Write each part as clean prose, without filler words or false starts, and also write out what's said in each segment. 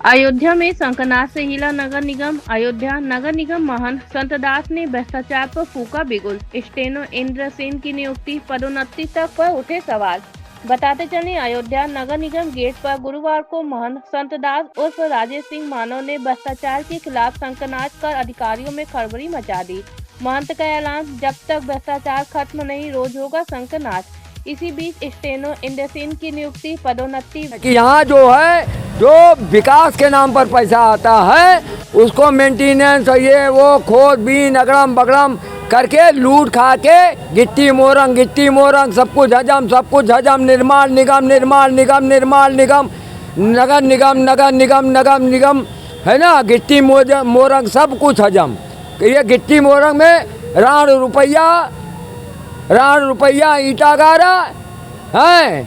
अयोध्या में शंखनाद से हिला नगर निगम। अयोध्या नगर निगम महंत संतदास ने भ्रष्टाचार पर फूका बिगुल। स्टेनो इंद्र सेन की नियुक्ति, पदोन्नति तक पर उठे सवाल। बताते चले, अयोध्या नगर निगम गेट पर गुरुवार को महंत संतदास उर्फ राजेश सिंह मानव ने भ्रष्टाचार के खिलाफ शंखनाद कर अधिकारियों में खड़बड़ी मचा दी। महंत का ऐलान, जब तक भ्रष्टाचार खत्म नहीं रोज होगा शंखनाद। इसी बीच स्टेनो इंद्र सेन की नियुक्ति, पदोन्नति कि यहाँ जो है जो विकास के नाम पर पैसा आता है उसको मेंटेनेंस ये वो खोद बीन अगड़म बगड़म करके लूट खा के गिट्टी मोरंग सब कुछ हजम निर्माण निगम नगर निगम है ना। गिट्टी मोरंग सब कुछ हजम। ये गिट्टी मोरंग में राण रुपया ईटा गारा है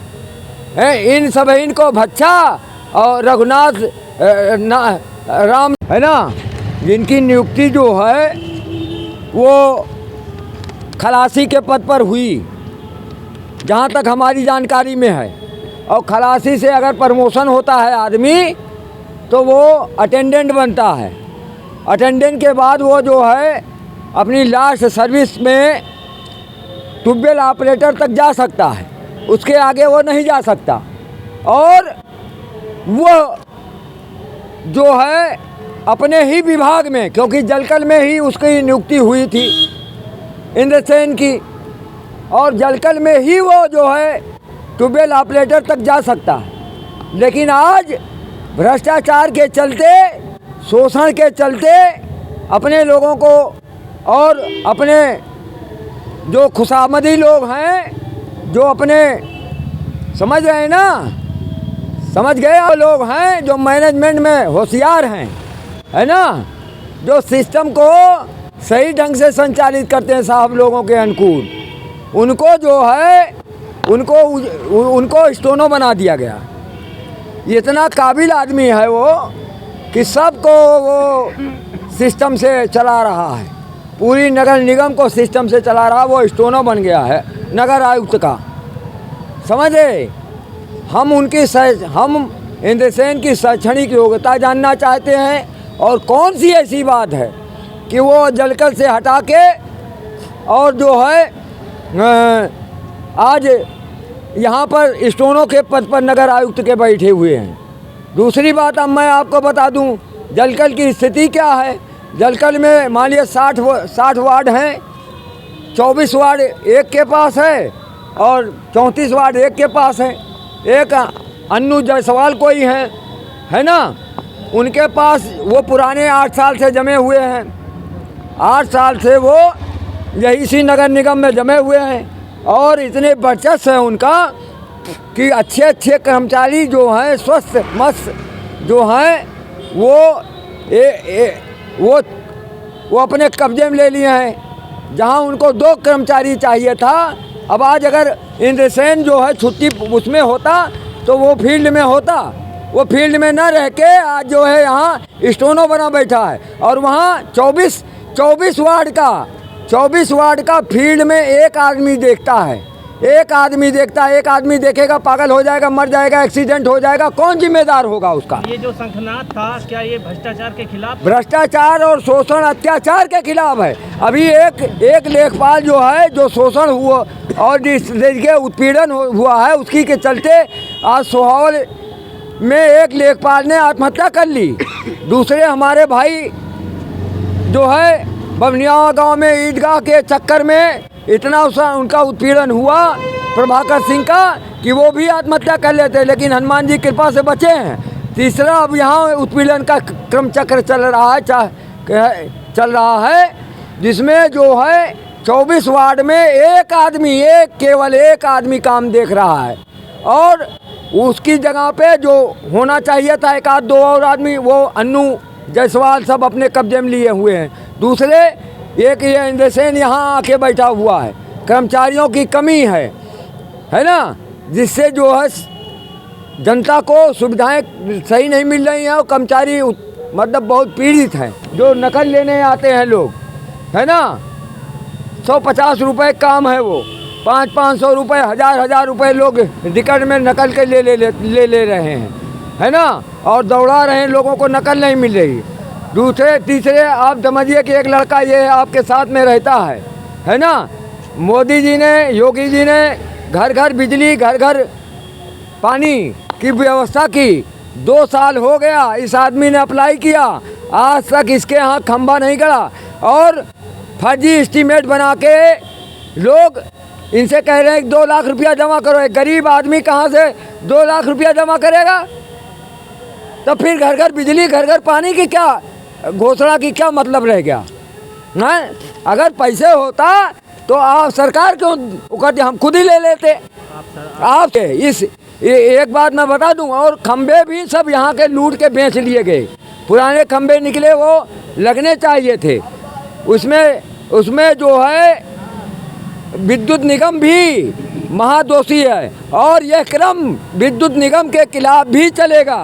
इन सब इनको भच्छा और रघुनाथ राम है ना, जिनकी नियुक्ति जो है वो खलासी के पद पर हुई जहाँ तक हमारी जानकारी में है। और खलासी से अगर प्रमोशन होता है आदमी तो वो अटेंडेंट बनता है। अटेंडेंट के बाद वो जो है अपनी लास्ट सर्विस में ट्यूबवेल ऑपरेटर तक जा सकता है, उसके आगे वो नहीं जा सकता। और वो जो है अपने ही विभाग में, क्योंकि जलकल में ही उसकी नियुक्ति हुई थी इंद्रसेन की, और जलकल में ही वो जो है ट्यूबवेल ऑपरेटर तक जा सकता है। लेकिन आज भ्रष्टाचार के चलते, शोषण के चलते अपने लोगों को और अपने जो खुशामदी लोग हैं, जो अपने समझ रहे हैं ना, समझ गए लोग हैं जो मैनेजमेंट में होशियार हैं, है ना, जो सिस्टम को सही ढंग से संचालित करते हैं साहब लोगों के अनुकूल, उनको जो है उनको स्टोनो बना दिया गया। इतना काबिल आदमी है वो कि सबको वो सिस्टम से चला रहा है, पूरी नगर निगम को सिस्टम से चला रहा। वो स्टोनो बन गया है नगर आयुक्त का, समझे। हम इंद्रसेन की शैक्षणिक योग्यता जानना चाहते हैं, और कौन सी ऐसी बात है कि वो जलकल से हटा के और जो है आज यहाँ पर स्टोनो के पद पर नगर आयुक्त के बैठे हुए हैं। दूसरी बात अब मैं आपको बता दूं, जलकल की स्थिति क्या है। जलकल में मानिए 60 वार्ड हैं, 24 वार्ड एक के पास है और 34 वार्ड एक के पास है। एक अन्नू जायसवाल कोई है ना, उनके पास वो पुराने 8 साल से जमे हुए हैं, 8 साल से वो यही इसी नगर निगम में जमे हुए हैं। और इतने वर्चस्व है उनका कि अच्छे कर्मचारी जो हैं, स्वस्थ मस्त जो हैं, वो अपने कब्जे में ले लिए हैं। जहां उनको 2 कर्मचारी चाहिए था, अब आज अगर इंद्रसेन जो है छुट्टी उसमें होता तो वो फील्ड में होता। वो फील्ड में ना रह के आज जो है यहाँ स्टोनो बना बैठा है। और वहाँ 24 वार्ड का फील्ड में एक आदमी देखता है, एक आदमी देखेगा पागल हो जाएगा, मर जाएगा, एक्सीडेंट हो जाएगा, कौन जिम्मेदार होगा उसका। ये जो शंखनाद था, क्या ये भ्रष्टाचार के खिलाफ, भ्रष्टाचार और शोषण अत्याचार के खिलाफ है। अभी एक लेखपाल जो है, जो शोषण हुआ और जिस के उत्पीड़न हुआ है, उसकी के चलते आज सोहावल में एक लेखपाल ने आत्महत्या कर ली। दूसरे हमारे भाई जो है बमनिया गांव में ईदगाह के चक्कर में इतना उनका उत्पीड़न हुआ प्रभाकर सिंह का कि वो भी आत्महत्या कर लेते, लेकिन हनुमान जी कृपा से बचे हैं। तीसरा अब यहाँ उत्पीड़न का क्रम चक्र चल रहा है जिसमें जो है 24 वार्ड में केवल एक आदमी काम देख रहा है। और उसकी जगह पे जो होना चाहिए था 1-2 और आदमी, वो अन्नू जायसवाल सब अपने कब्जे में लिए हुए हैं। दूसरे एक ये इंद्रसेन यहाँ आके बैठा हुआ है। कर्मचारियों की कमी है ना, जिससे जो है जनता को सुविधाएं सही नहीं मिल रही हैं और कर्मचारी मतलब बहुत पीड़ित हैं। जो नकल लेने आते हैं लोग, है ना, 150 रुपये काम है, वो 500 रुपये, 1000 रुपये लोग टिकट में नकल के ले रहे हैं। है ना, और दौड़ा रहे हैं लोगों को, नकल नहीं मिल रही। दूसरे तीसरे आप समझिए कि एक लड़का ये आपके साथ में रहता है ना। मोदी जी ने, योगी जी ने घर घर बिजली, घर घर पानी की व्यवस्था की। 2 साल हो गया, इस आदमी ने अप्लाई किया, आज तक इसके यहाँ खंबा नहीं गड़ा। और फर्जी एस्टीमेट बना के लोग इनसे कह रहे हैं कि 2 लाख रुपया जमा करो। एक गरीब आदमी कहाँ से 2 लाख रुपया जमा करेगा? तो फिर घर घर बिजली, घर घर पानी की क्या घोषणा की क्या मतलब रह गया? नहीं, अगर पैसे होता तो आप सरकार क्यों कहते, हम खुद ही ले लेते। आप इस एक बात मैं बता दूं, और खंबे भी सब यहाँ के लूट के बेच लिए गए। पुराने खंबे निकले, वो लगने चाहिए थे। उसमें जो है विद्युत निगम भी महादोषी है, और यह क्रम विद्युत निगम के खिलाफ भी चलेगा।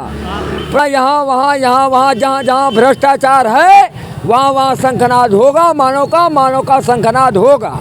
यहाँ वहाँ जहाँ भ्रष्टाचार है वहाँ शंखनाद होगा, मानव का शंखनाद होगा।